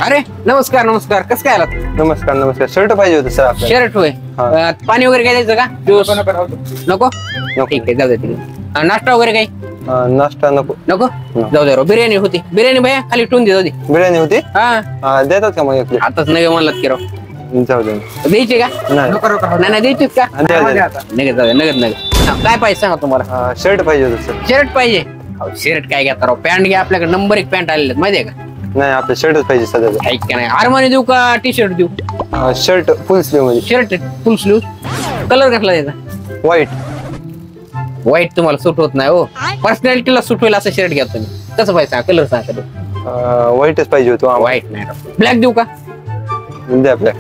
अरे नमस्कार नमस्कार, कसं काय आलात? नमस्कार नमस्कार. शर्ट पाहिजे होतं सर आपल्याला. शर्ट होय. पाणी वगैरे काय द्यायचं का? नको ठीक आहे, जाऊ दे तिकडे. नाश्ता वगैरे काही नाश्ता नको. नको जाऊ दे. बिर्याणी होती, बिर्याणी भैया खाली ठेवून दे. जाऊ दे. बिर्याणी होती. हा देतात का मग एक प्लेट? आताच नव्हे म्हणलात की राव. जाऊ दे. द्यायची का? नाही नाही नाही द्यायची का? द्या. नगद जाऊ दे, नगद नगद. काय पाहिजे सांगा तुम्हाला? शर्ट पाहिजे होतं सर. शर्ट पाहिजे. शर्ट काय घेता राव? पॅन्ट घ्या, आपल्याकडे नंबर 1 पॅन्ट आलेले आहेत माहितीये का? नाही आपलं शर्टच पाहिजे सध्या. ऐक का नाही, आरमानी देऊ का टी शर्ट देऊ? शर्ट फुल स्लीव मध्ये. शर्ट फुल स्लीव. कलर कसला द्यायचा? व्हाईट. व्हाईट तुम्हाला सूट होत नाही हो. पर्सनॅलिटीला सूट होईल असं शर्ट घ्या तुम्ही. कसं पाहिजे? कलर सांगा. व्हाईटच पाहिजे होतो. व्हाईट नाही, ब्लॅक देऊ का? द्या ब्लॅक.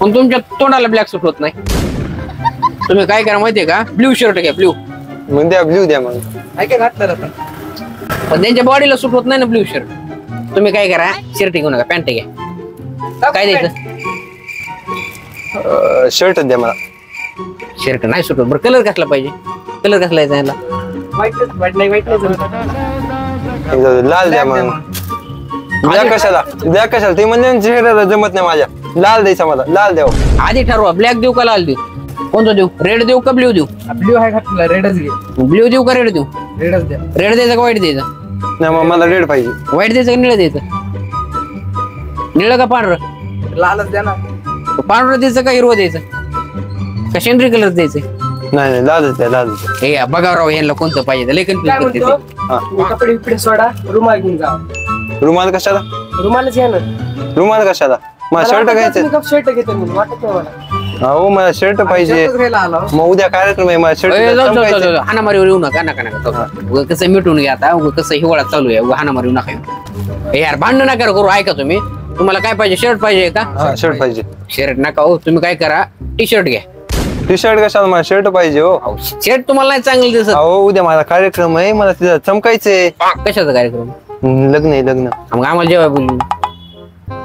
पण तुमच्या तोंडाला ब्लॅक सूट होत नाही. तुम्ही काय करा माहितीये का? ब्ल्यू शर्ट घ्या, ब्ल्यू. मग द्या ब्ल्यू द्या मग. पण त्यांच्या बॉडीला सूट होत नाही ना ब्ल्यू शर्ट. तुम्ही काय करा, शर्ट घेऊ नका, पॅन्ट घ्या. काय द्यायचं? शर्ट द्या मला. शर्ट नाही सूट होत. बरं कलर कसला पाहिजे? कलर कसला यायचा याला? लाल द्या मग. द्या कशाला? द्या कशाला? ते म्हणजे चेहऱ्याला जमत नाही माझ्या. लाल द्यायचा मला. लाल द्यावं. आधी ठरवा, ब्लॅक देऊ का लाल देऊ? कोणतं देऊ? रेड देऊ का ब्ल्यू देऊ? ब्ल्यू आहे घातला, रेडच घे. ब्ल्यू देऊ का रेड देऊ? रेडच द्या. रेड द्यायचं का व्हाईट द्यायचं? नाही मग मला रेड पाहिजे. व्हाईट द्यायचं का निळं द्यायचं? निळं का पांढरं? लालच द्या ना. पांढरं द्यायचं का हिरवं द्यायचं? का शेंद्री कलर द्यायचं? नाही लालच द्या. लालच द्या. हे बघा राव, यांना कोणतं पाहिजे? लेखन काय म्हणतो? कपडे बिपडे सोडा, रुमाल घेऊन जा. रुमाल कशाला? रुमालच घ्या ना. रुमाल कशाला? मला शर्ट घ्यायचं. शर्ट घेतो म्हणून वाटत नाही मला. हो मला शर्ट पाहिजे. मग उद्या कार्यक्रम आहे. मला शर्ट हाणामारीवर येऊ नका. नका कसं मिटून घ्या आता. कसं हिवाळा चालू आहे, हाणामारी येऊ नका. यार भांडण नका करू. ऐका तुम्ही, तुम्हाला काय पाहिजे? शर्ट पाहिजे का? शर्ट पाहिजे. शर्ट नका हो. तुम्ही काय करा, टी शर्ट घ्या. टी शर्ट कशाला? मला शर्ट पाहिजे हो. शर्ट तुम्हाला नाही चांगलं दिसत. हो उद्या माझा कार्यक्रम आहे. मला तिथं चमकायचंय. कशाचा कार्यक्रम? लग्न आहे. लग्न. मग आम्हाला जेव्हा बोलू.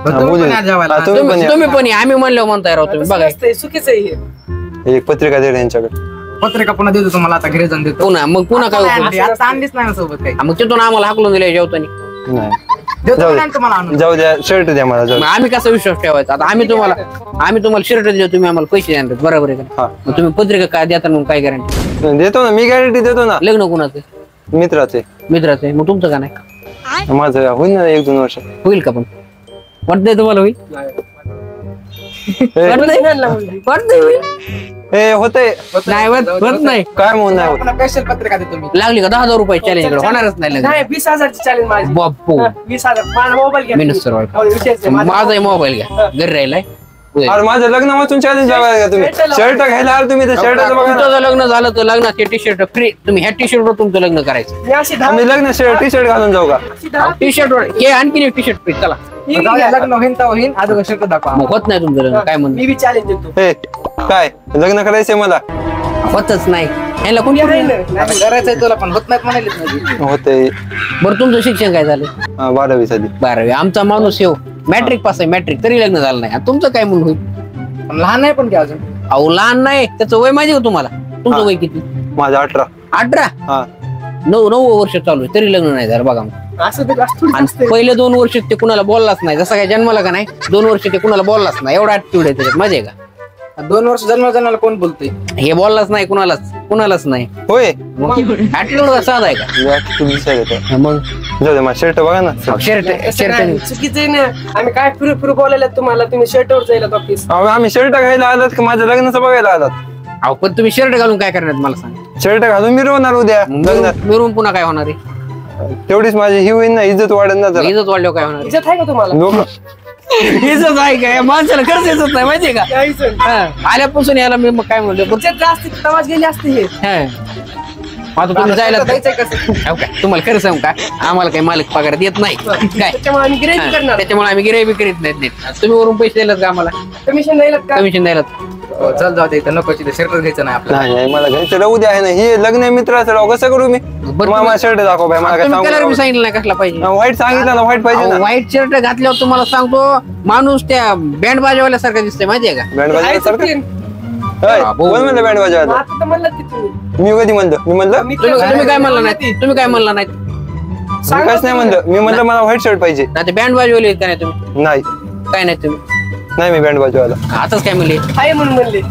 तुम्ही पण आम्ही म्हणलो म्हणताय राव तुम्ही. बघा चुकीचं आहे हे. एक पत्रिका दे यांच्याकडे. पत्रिका पुन्हा देतो तुम्हाला. आता घरी जाऊन देतो. पुन्हा मग पुन्हा काय उपयोग? आता आणलीच नाही ना सोबत काही. मग तिथून आम्हाला हाकलून दिले जेवतानी. नाही देतो ना तुम्हाला आणून. जाऊ द्या. शर्ट द्या मला. जाऊ मग आम्ही कसा विश्वास ठेवायचा? आता आम्ही तुम्हाला शर्ट दिले, तुम्ही आम्हाला पैसे देणार. बरोबर आहे का? मग तुम्ही पत्रिका काय देता? मग काय गॅरंटी देतो ना मी. गॅरंटी देतो ना. लग्न कोणाचं? मित्राचे. मित्राचं. मग तुमचं का नाही? माझं होईल ना 1-2 वर्ष. होईल का? पण वाटतंय तुम्हाला होईल? वाटतंय होईल? हे होतंय. नाही होत नाही. काय म्हणून नाही होत? स्पेशल पत्रिका देतो मी. लागली का 10,000 रुपये चॅलेंज होणारच नाही. लग्न 20,000ची चॅलेंज माझी. बाप्पू 20,000. माझा मोबाईल घ्या. मिनिस्टर माझा मोबाईल घ्या. घरी राहिलाय. अरे माझं लग्न वाचून चॅलेंज लावायला का तुम्ही? शर्ट घ्यायला आला तुम्ही तर शर्ट बघा. तुमचं लग्न झालं तर लग्नाचे टी शर्ट फ्री. तुम्ही ह्या टी शर्टवर तुमचं लग्न करायचं. मी अशी आम्ही लग्न टी शर्ट घालून जाऊ का? टी शर्टवर हे आणखीन एक टी शर्ट फ्री. चला लग्न होईन तर होईन. अगोदर शर्ट दाखवा. मग होत नाही तुमचं लग्न. काय म्हणतो? मी बी चॅलेंज देतो. हे काय लग्न करायचंय मला? होतच नाही. ह्याला कोणी करायचंय तुला पण होत नाहीत म्हणाले. होतंय. बरं तुमचं शिक्षण काय झालं? 12वी साठी. 12वी. आमचा माणूस येऊ मॅट्रिक पास आहे. मॅट्रिक तरी लग्न झालं नाही. तुमचं काय म्हणून होईल? लहान आहे पण की अजून. अहो लहान नाही. त्याचं वय माहिती का तुम्हाला? तुमचं वय किती? माझं 18. 18? हा 9 वर्ष चालू आहे तरी लग्न नाही झालं. बघा मग. आणि पहिले 2 वर्ष ते कुणाला बोललाच नाही. जसं काय जन्माला का नाही 2 वर्ष ते कुणाला बोललाच नाही. एवढा ऍटिट्यूड आहे त्याच्यात. मजा आहे का? 2 वर्ष जन्माला कोण बोलतोय? हे बोललाच नाही कुणालाच नाही. होय. ऍटिट्यूड साधा आहे का? मग जाऊ दे. माझं शर्ट बघा ना. शर्ट चुकीचं आहे ना. आम्ही काय फिरू बोलायला तुम्हाला? तुम्ही शर्टवर जायला ऑफिस. आम्ही शर्ट घ्यायला आलात का माझं लग्नाचं बघायला आलात? अहो पण तुम्ही शर्ट घालून काय करणार मला सांग? शर्ट घालून मिरवणार उद्या लग्नात. मिरून पुन्हा काय होणार आहे? तेवढीच माझी ही होईल ना. इज्जत वाढेल ना जरा. इज्जत वाढल्यावर काय होणार? इज्जत आहे का तुम्हाला? इज्जत आहे का? माणसाला खरंच इज्जत नाही माहितीये का? आल्यापासून याला मी मग काय म्हणलो. इज्जत जास्त तवाच गेली असते हे. आता तुम्ही जायला जायचंय कसं? तुम्हाला खरं सांगू का? आम्हाला काही मालक पगार देत नाही. काय त्याच्यामुळे आम्ही गिऱ्हाईक करणार. त्याच्यामुळे आम्ही गिऱ्हाईक करीत नाहीत. तुम्ही वरून पैसे द्यायलात का आम्हाला? कमिशन द्यायला का? कमिशन द्यायलात. चल जाऊ दे. नको शर्ट घ्यायचं नाही आपल्याला. नाही मला घ्यायचं. उद्या आहे ना. हे लग्न आहे मित्राचं राव. कसं करू मी? मला शर्ट दाखव बाई. मला काय कलर मी सांगितलं नाही कसला पाहिजे. व्हाईट सांगितलं ना. व्हाईट पाहिजे ना. व्हाईट शर्ट घातल्यावर तुम्हाला सांगतो माणूस त्या बँड बाजावाल्यासारखं दिसतंय माहितीये का? बँड वाजवायचं. कोण म्हणलं बँड वाजवायला? आता तर म्हणलं की तुम्ही. मी कधी म्हणलं? मी म्हणलं तुम्ही काय म्हणला नाही? तुम्ही काय म्हणला नाही? मी काहीच नाही म्हणलं, मी म्हणलं मला व्हाईट शर्ट पाहिजे. ना ते बँड वाजवले का नाही तुम्ही? नाही काय नाही तुम्ही? नाही मी बँड बाजूवाला. आताच काय म्हणले? आहे म्हणून म्हणले.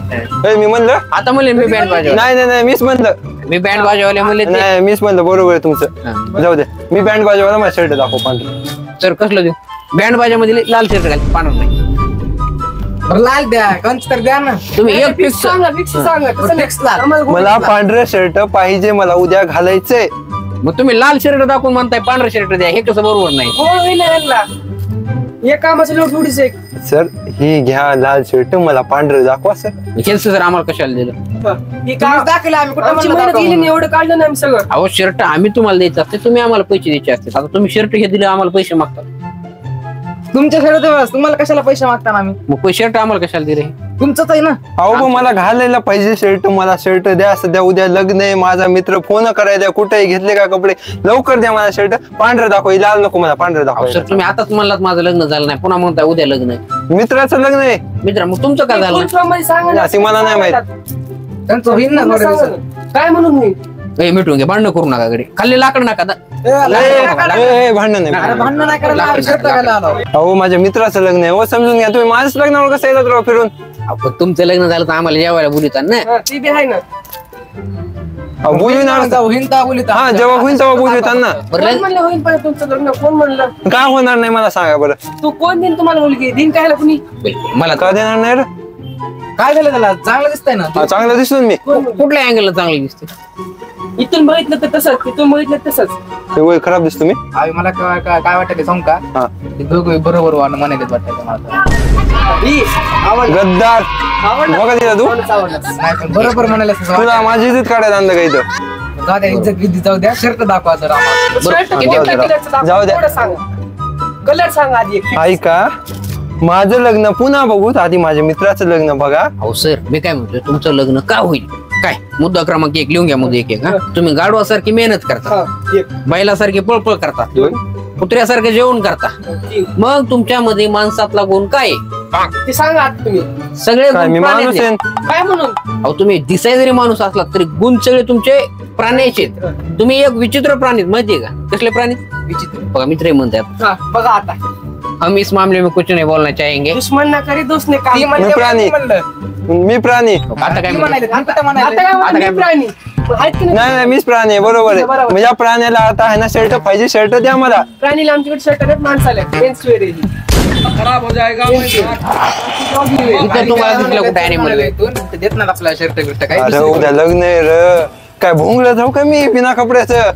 मी म्हणलं आता म्हणले मी बँड वाजवले. नाही मीच म्हणलं. मी बँड वाजवले म्हणले ते. नाही मीच म्हणलं, बरोबर आहे तुमचं. जाऊ दे, मी बँड बाजूवाला मला शर्ट दाखव पांढरं. सर कसलं देऊ? बँड बाजामध्ये लाल शर्ट घाल, पांढरा नाही. लाल द्या, कंच तर द्या ना. तुम्ही एक फिक्स फिक्स सांगा, फिक्स सांगा. कसं फिक्स लाल. आम्हाला गोड मला लागतं. पांढरं शर्ट पाहिजे, मला उद्या घालायचंय. मग तुम्ही लाल शर्ट दाखवून म्हणताय पांढरा शर्ट द्या, हे कसं बरोबर नाही? गोड होईल ना यांना. एक कामाचं लोट थोडीच एक. सर ही घ्या लाल शर्ट, मला पांढरं दाखवा सर. हेच सर आम्हाला कशाला दिलं? हे तुम्हीच काम दाखवलं, आम्ही कुठं आमची म्हणलं मेहनत गेली दाखवा नाही, एवढं काढलं ना आम्ही सगळं. अहो शर्ट आम्ही तुम्हाला द्यायचं असते, तुम्ही आम्हाला पैसे द्यायचे असते. आता तुम्ही शर्ट हे दिले, आम्हाला पैसे मागता. तुमच्या शर्ट तुम्हाला कशाला पैसे मागता ना आम्ही? मग शर्ट आम्हाला कशाला दिले? तुमचंच आहे ना. अहो पण मला घालायला पाहिजे शर्ट, मला शर्ट द्या सध्या. उद्या लग्न आहे, माझा मित्र फोन करायला कुठेही घेतले का कपडे, लवकर द्या मला शर्ट. पांढरं दाखव, लाल नको, मला पांढरं अहो दाखव. सर तुम्ही आताच म्हणलात माझं लग्न झालं नाही, पुन्हा म्हणताय उद्या लग्न आहे. मित्राचं लग्न आहे. मित्रा मग तुमचं काय झालं? फुल फॉर्म मध्ये सांगा ना. ती मला नाही माहित. त्यांचं होईल ना थोड्या सांगा दिवसात. ना. काय म्हणून मी ए, मिटून घे, भांडणं करू नका घरी. खाल्ले लाकड नका भांडण अरे नाही. भांडण नाही करायला, आम्ही शर्ट घालायला आलो. अहो माझ्या मित्राचं लग्न आहे, हो समजून घ्या. तुम्ही माझ्याच लग्नावर कसं येतात राव फिरून? आपण तुमचं लग्न झालं तर आम्हाला जेवायला बोलतात ना. हा, ती बी आहे ना. बोलविणार जाऊ हिंदा बोलित. हा, जेव्हा होईल तेव्हा बोलवितात ना. बरं कोण लग्न- म्हणलं होईल पण तुमचं लग्न? कोण म्हणलं? काय होणार नाही मला सांगा बरं. तू कोण देईन तुम्हाला मुलगी? दिन कायला कुणी? मला का देणार नाही रे? काय झालं त्याला? चांगलं दिसतंय ना. हा, चांगलं दिसतो ना मी. कुठल्या अँगलला चांगलं दिसते? इथून बघितलं तर तसंच, तिथून बघितलं तसंच. ते वय खराब दिसतो मी. अरे मला काय वाटतं ते सांग का? हा, ते दोघं बरोबर म्हणायचं वाटतं मला. ही, आवडलं. गद्दार. आवडलं. बघा तिला तू, कोणच आवडलं? नाही पण बरोबर म्हणायला तुला माझी इज्जत काढायला आणलं का इथं? जाऊ द्या, इज्जत गिद्दी जाऊ द्या, शर्ट दाखवा जरा आम्हाला. शर्ट हा, किती जाऊ द्या. कलरचं दाखव, जाऊ द्या. तेवढं सांगा. कलर सांगा आधी एक. ऐका, माझं लग्न पुन्हा बघू, आधी माझ्या मित्राचं लग्न बघा. अहो सर मी काय म्हणतोय, तुमचं लग्न का होईल? काय मुद्दा क्रमांक 1 लिहून घ्या. मुद्दा 1 हा. तुम्ही गाढवासारखी मेहनत करता, हा, एक. बैलासारखी पळपळ करता, कुत्र्यासारखं जेवण करता. तीन. मग तुमच्यामध्ये माणसातला गुण काय आहे? ते सांगा आता तुम्ही. सगळे काय गुण मी माणूस प्राण्याचे. आहे? काय म्हणून? अहो तुम्ही दिसाय जरी माणूस असला तरी गुण सगळे तुमचे प्राण्याचे आहेत. तुम्ही एक विचित्र प्राणी आहेत, माहितीये का? कसले प्राणी? विचित्र. बघा मित्र म्हणतात, हा, बघा आता. हम इस मामले में कुछ नहीं बोलना चाहेंगे. दुश्मन ना करे दोस्त ने काम. ती म्हणते, मी प्राणी. म्हणलं. मी प्राणी. आता काय ती म्हणते? म्हणाले, आता आता म्हणाले. काय आता म्हणते? काय मी प्राणी. आहेत की नाही? नाही मीच प्राणी आहे, बरोबर आहे. बरोबर. म्हणजे प्राण्याला आता आहे ना शर्ट पाहिजे, शर्ट द्या मला. प्राणीला आमच्याकडे शर्ट आहेत, माणसाला मेन्स वेअर आहे ही. इथं तुम्हाला दिसलं कुठे अॅनिमल? ते देत नाही आपला शर्ट बिर्ट काय अरे दुसरी उद्या लग्न आहे र. काय भोंगलं जाऊ का मी बिना कपड्याचं?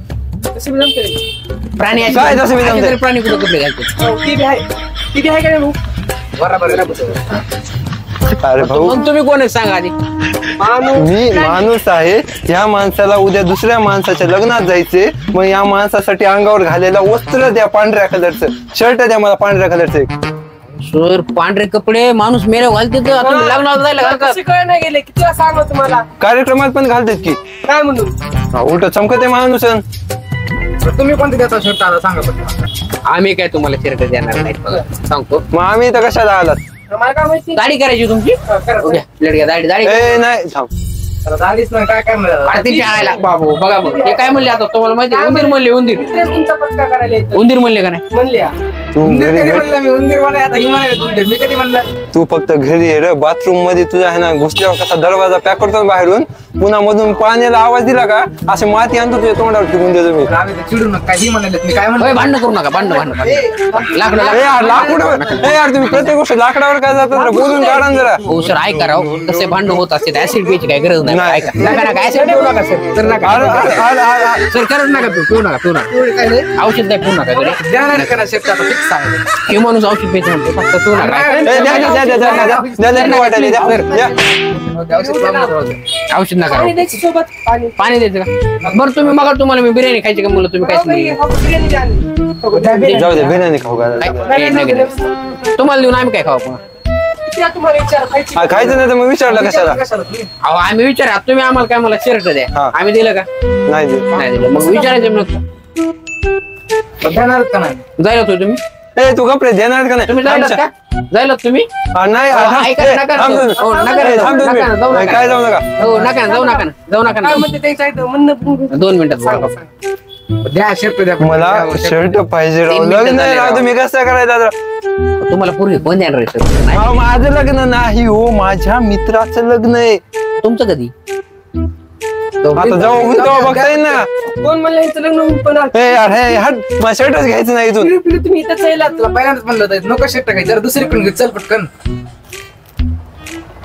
तसं बी जमतं रे. प्राणी असे- काय तसं बी असे जमतंय? तरी प्राणी कुठे कुठले घालतात? हो, ती बी आहे. ती बी आहे का नाही भाऊ? बरोबर आहे. अरे भाऊ, मग तुम्ही कोण आहे सांगा आधी. माणूस. मी माणूस आहे. या माणसाला उद्या दुसऱ्या माणसाच्या लग्नात जायचे, मग या माणसासाठी अंगावर घालायला वस्त्र द्या पांढऱ्या कलरचं. शर्ट द्या मला पांढऱ्या कलरचं. सर पांढरे कपडे माणूस मेरे घालते तर तुम्ही लग्नाला जायला घालतात. कशी कळ नाही गेले किती वेळा सांगू तुम्हाला? कार्यक्रमात पण घालतात की. काय म्हणून? उलट चमकत आहे माणूस. तुम्ही कोणते देता शर्ट आता सांगा बरं. आम्ही काय तुम्हाला शर्ट देणार नाही, बघा, सांगतो. मग आम्ही इथं कशाला आलात? मला काय माहिती? दाढी करायची तुमची? करा. उद्या प्लेट घ्या, दाढी दाढी ए नाही थांब. आता दाढीच नाही, काय काय म्हणलं? आरतीच्या आळ्याला बाबू बघा बघ ते काय म्हणले आता तुम्हाला माहिती आहे? उंदीर म्हणले, उंदीर तेच तुमचा पत्का करायला येतो. उंदीर म्हणले का नाही? म्हणले या. तू उंदीर घरी कधी घे. म्हणलं मी? उंदीर म्हणाले, आता ही म्हणाले उंदीर. मी कधी म्हणलं? तू फक्त घरी ये रे. बाथरूम मध्ये तुझ्या आहे ना घुसल्यावर कसा दरवाजा पॅक करतो ना बाहेरून, पुन्हा मधून पाण्याला आवाज दिला का असे माती आणतो तुझ्या तोंडावर फेकून देतो मी. आम्ही तर चिडू नका, काही म्हणाले. मी काय होय, म्हणलं? भांडण करू नका, भांडण भांडण लाकडं ए यार लाकूड, ए यार तुम्ही प्रत्येक गोष्ट लाकडावर काय जातात रे? बोलून काढा ना जरा. हो सर ऐका राव, कसे भांडण होत असते ऍसिड प्यायची काय गरज नाही. नाही. ऐका नका नका ऍसिड पिऊ नका सर. तर नका अरे, अरे, अरे, अरे, सर करत नका पिऊ नका पिऊ नका. एवढं काय नाही. औषध नाही पिऊ नका घरी. देणार करा शर्ट आता फिक्स सांगा. हे माणूस औषध प्यायचं म्हणतो, फक्त पिऊ नका. ए, द्या, द्या, द्या, द्या, द्या, द्या, द्या, द्या, द्या, वाटायला द्या. द्या. औषध लावून राहू द्या. औषध नका पाणी राव. द्यायची सोबत. पाणी. पाणी द्यायचं का? बरं तुम्ही मग तुम्हाला मी बिर्याणी खायची का मुलं? तुम्ही हो, काय बाई, हो, बिर्याणी द्या आणि. हो, द्या बिर्याणी. जाऊ दे बिर्याणी खाऊ घाला. तुम्हाला देऊन आम्ही काय खाऊ पुन्हा? किती वेळा तुम्हाला विचार खायची? हा, खायचं नाही तर मग विचारलं कशाला? कशाला तुम्ही? अहो आम्ही विचारा, तुम्ही आम्हाला काय मला शर्ट द्या. हा. आम्ही दिलं का? नाही दे. नाही दिलं. मग विचारायचं मग देणार का नाही? जायला होतो तुम्ही? ए तू कपडे देणार का नाही? तुम्ही जायलात का? जायलात तुम्ही? हा, नाही अहो, थांब. ऐका ए, ना, नका थांब ना. दोन हो, नका मिनिट. ना, ए, थांब दोन नका ना, जाऊ मिनिट. नका. काय जाऊ नका. हो नका ना, जाऊ नका ना, जाऊ नका काय ना. म्हणते त्यांच्या इथं म्हणणं? 2 मिनिटात बोला. सांगा, सांगा. द्या शर्ट द्या मला शर्ट पाहिजे राव. 3 मिनिटं लग्न आहे झाले राव, राव. तुम्ही कसं करायचं आता? तुम्हाला पूर्वी कोण देणार आहे shirt? नाही. अहो, माझं लग्न नाही हो, माझ्या मित्राचं लग्न आहे. तुमचं कधी आता जाऊ होईल तेव्हा बघता येईल ना. कोण म्हणलं यांचं लग्न होऊन पण ए यार, हे हट, मला शर्टच घ्यायचं नाही इथून. फिरू फिरू तुम्ही इथंच यायला तुला पहिल्यांदाच म्हणलं होतं नको शर्ट घ्यायचं जरा दुसरीकडून घे चल पटकन.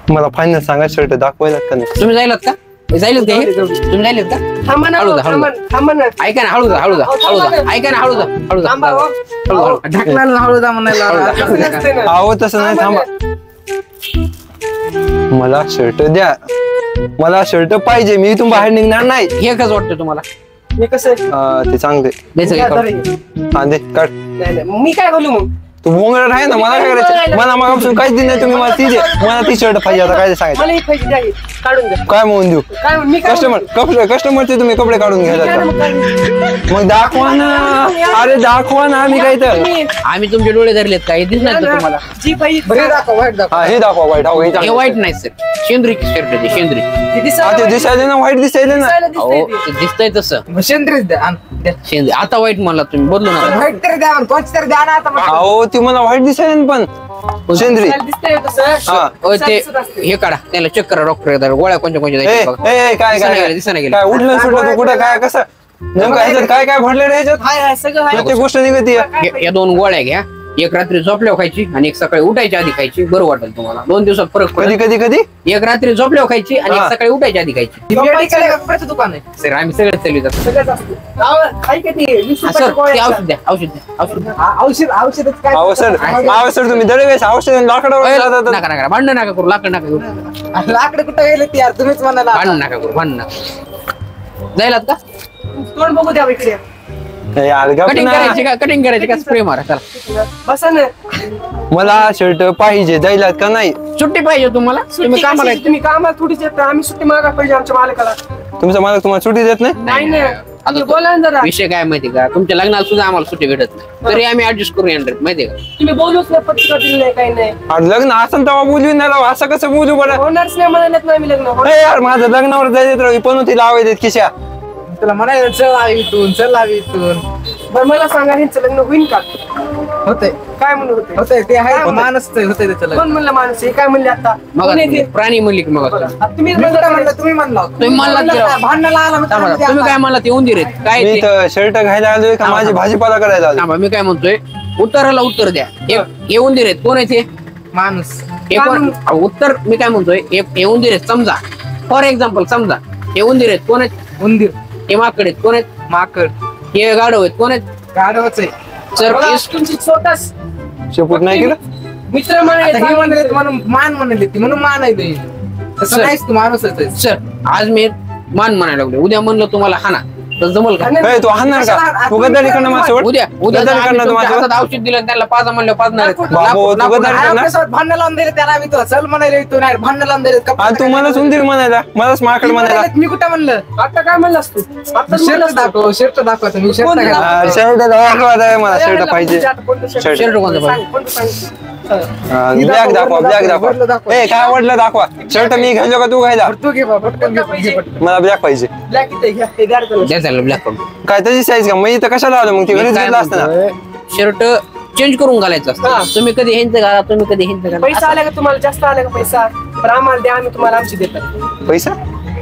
मला फायनल सांगा शर्ट दाखवायला का नाही? तुम्ही जायलात का जायलात का हे? तुम्ही जायलात का थांबा ना हळू जा, हळू थांबा जा. थांबा ना ऐका ना हळू जा हळू जा हळू जा ऐका ना हळू जा हळू जा थांबा हो. हळू हळू ढकलायला हळू जा म्हणायला असं नसतंय ना. अहो तसं नाही, थांबा. मला शर्ट द्या, मला शर्ट पाहिजे. मी इथून बाहेर निघणार नाही. हे कसं वाटतं तुम्हाला मी कसं आहे? ते चांगले. द्यायचं घ्या, का जरा काढून? हे. हा दे, काढ. नाही, नाही. मी काय बोलू मग तू भोंगळ आहे ना, मला काय करायचं? मला मागापासून काहीच दिलं नाही तुम्ही. मला ती दे, मला ती शर्ट पाहिजे. आता काय सांगायचं? मला ही पाहिजे द्या हे. काढून द्या काय म्हणून देऊ? काय मी काय कस्टमरचे तुम्ही कपडे काढून घ्यायला. मग दाखवा ना, अरे दाखवा ना. मी काय तर आम्ही तुमचे डोळे धरलेत का हे दिसणार का तुम्हाला जी पाहिजे बरे दाखव वाईट दाखव. हा हे दाखवा वाईट. हो, हे हे चांगलं. वाईट नाही सर शेंद्री शर्ट ते शेंद्री ते हा दिसायला ते दिसायले ना, वाईट दिसायले ना. दिसायला दिसतंय अहो ते. ते दिसतंय तसं शेंद्रीच द्या आण, द्या. शेंद्री आता वाईट म्हणला तुम्ही बदलू नका वाईट तरी द्या कोणची तरी द्या ना आता पटकन. अहो ती मला वाईट दिसायले ना पण शेंद्री. दिसायला दिसतंय तसं. हा. होय ते दिसत असते. हे काढा त्याला चेक करा डॉक्टर गोळ्या कोणत्या कोणत्या ए द्यायच्या बघा. ए, काय दिसायला काय गेलं, दिसायला गेलं. काय उठलं सुटलं तू कुठं काय कसं नेमकं ह्याच्यात काय काय भरले रे ह्याच्यात? हाय हाय सगळं हाय. प्रत्येक गोष्ट निघते. या 2 गोळ्या घ्या एक रात्री झोपल्यावर खायची आणि एक सकाळी उठायच्या आधी खायची बरं वाटेल तुम्हाला 2 दिवसात फरक कधी पडेल कधी कधी एक रात्री झोपल्यावर खायची आणि हा. एक सकाळी उठायच्या आधी खायची ती मेडिकल कपड्याचं दुकान आहे. सर आम्ही सगळं चालू सगळंच असतं. अहो, हाय का ते 20 सर रुपयाच्या ते गोळ्या औषध द्या औषध द्या औषध द्या औषधच काय अहो सर तुम्ही दरवेळेस औषध लाकडावर नका जातात. नका भांडण नका करू लाकड नका करू लाकडं कुठं गेले ती यार तुम्हीच म्हणाला भांडण नका करू भांडण नका जायलात का तोंड बघू द्या इकडे यार गप कटिंग ना. करायची का कटिंग करायची का स्प्रे मारा चला बसा ना मला शर्ट पाहिजे, द्यायलात का नाही? सुट्टी पाहिजे तुम्हाला तुम्ही सुट्टी कामाला कशी? तुम्ही कामाला थोडीच येत आम्ही सुट्टी मागा पाहिजे आमच्या मालकाला तुमचा मालक तुम्हाला सुट्टी देत नाही? नाही ना आता तुम्ही बोला ना जरा विषय काय माहिती का तुमच्या लग्नाला सुद्धा आम्हाला सुट्टी भेटत नाही तरी आम्ही ऍडजस्ट करू येणार माहितीये का तुम्ही बोलूच ना पत्रिका दिली नाही काही नाही अरे लग्न असं तेव्हा बोलवी ना राव, असं कसं बोलू बरं? होणारच नाही म्हणाल्यात ना आम्ही लग्न ए यार माझं लग्नावर जायचं राव, पण ती लावायचे खिशा. तुला म्हणायचं चल आवी इथून चल आवी इथून बरं मला सांगा यांचं लग्न होईल का होतंय काय म्हणून होते होतंय ते आहे माणूस होतंय त्याचं लग्न. कोण म्हणलं माणूस हे काय म्हणले आता मग कोण आहे ते? प्राणी म्हणली की मग आता तुम्ही मी कुठं म्हणलं तुम्ही म्हणला होता. तुम्ही म्हणलात की राव. भांडणाला आला मग थांबा, त्यामध्ये तुम्ही काय आता. म्हणला ते उंदीर आहेत काय मी ते तर शर्ट घ्यायला आलोय का माझी भाजीपाला करायला आलोय? थांबा मी काय म्हणतोय उत्तराला उत्तर द्या हे उंदीर आहेत कोण आहे ते माणूस हे कोण अहो, उत्तर मी काय म्हणतोय हे उंदीर आहेत समजा फॉर एक्झाम्पल समजा हे उंदीर आहेत कोण आहेत उंदीर हे माकड आहेत कोण आहेत माकड हे गाढव आहेत कोण आहेत गाढवच आहे. सर बघा, तुमची स्वतःच शेपूट नाही केलं? मित्र आता म्हणाले हे म्हणले म्हणून मान म्हणले ती म्हणून मान आहे ते. तसं सर. नाहीच तू माणूसच आहे. सर आज मी मान म्हणायला लागलो उद्या म्हणलं तुम्हाला हाना तर जमल का ए, तू हाणणार का? तू गद्दारी करणार माझ्यासोबत? उद्या उद्या जर गद्दारी आम्ही करणार तुमच्या माझ्यासोबत? हातात औषध दिलं त्याला पाजा म्हणलं पाजणार आहेत. बाबू, लाकूड- तू लाकूड- गद्दारी अरे करणार? आपल्यासोबत भांडण लावून दिले त्याला आम्ही तुला चल म्हणायला इथून नाही भांडण लावून दिले आणि तू मलाच उंदीर म्हणायला, मलाच माकड म्हणायला. मी कुठं म्हणलं आता काय म्हणलास तू आता शर्ट दाखव शर्ट दाखवतो मी शर्ट कोण घाला. दाखव? शर्ट दाखवा, मला शर्ट पाहिजे. शर्ट शर्ट कोणतं पाहिजे? ब्लॅक दाखवा, ब्लॅक वरलं दाखवा. दाखव. ए काय आवडलं दाखवा. शर्ट मी घ्यायचो का तू घ्यायला? तू घे बाबा पटकन घे पटकन. मला ब्लॅक पाहिजे. ब्लॅक इथे घ्या हे गाड कलर. द्या त्याला ब्लॅक करून काय त्याची साईज का? मग इथं कशाला आलं मग? ती घरीच घेतलं असतं ना. शर्ट चेंज करून घालायचं हा. असतं तुम्ही कधी ह्यांचं घाला तुम्ही कधी ह्यांचं घाला पैसा आला का तुम्हाला जास्त आला का पैसा तर आम्हाला द्या आम्ही तुम्हाला आमची देतात पैसा?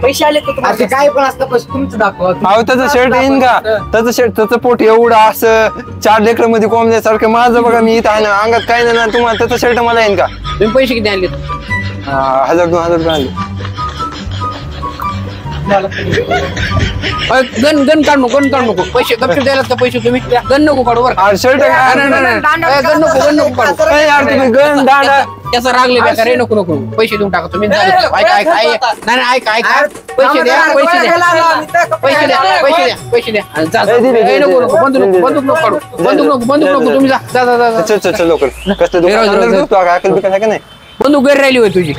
पैसे आले का अरे ते तुम्हाला काय पण असतं पण तुमचं दाखव अहो त्याचं शर्ट येईन का? त्याचं शर्ट त्याचं पोट एवढं असं 4 लेकर मध्ये कोंबल्यासारखं. माझं बघा मी इथं आहे ना, अंगात काय नाही ना. तुम्हाला त्याचं शर्ट मला येईन का? तुम्ही पैसे किती आणले 1000-2000 रुपये आणले. गन गन काढ नको गन काढ नको पैसे गपचूप द्यायला का पैसे तुम्ही गन नको काढू बरं का? अरे शर्ट नाही, नाही, नाही, नाही. गन नको काढू यार तुम्ही गण दांडा. त्याचा रागले बेकार रे नको नको पैसे देऊन टाका तुम्ही ऐक ऐक ऐक नाही नाही ऐक ऐक पैसे द्या पैसे द्या पैसे द्या पैसे द्या पैसे द्या आणि जा, जा. ए, नको नको बंदूक नको बंदूक नको काढू बंदूक नको तुम्ही जा जा जा, जा चल चल चल लवकर. कसलं दुकान राहू दे, आणलं राहू तू? तुला काय अकल बिकल आहे का नाही? बंदूक घरी राहिली होय तुझी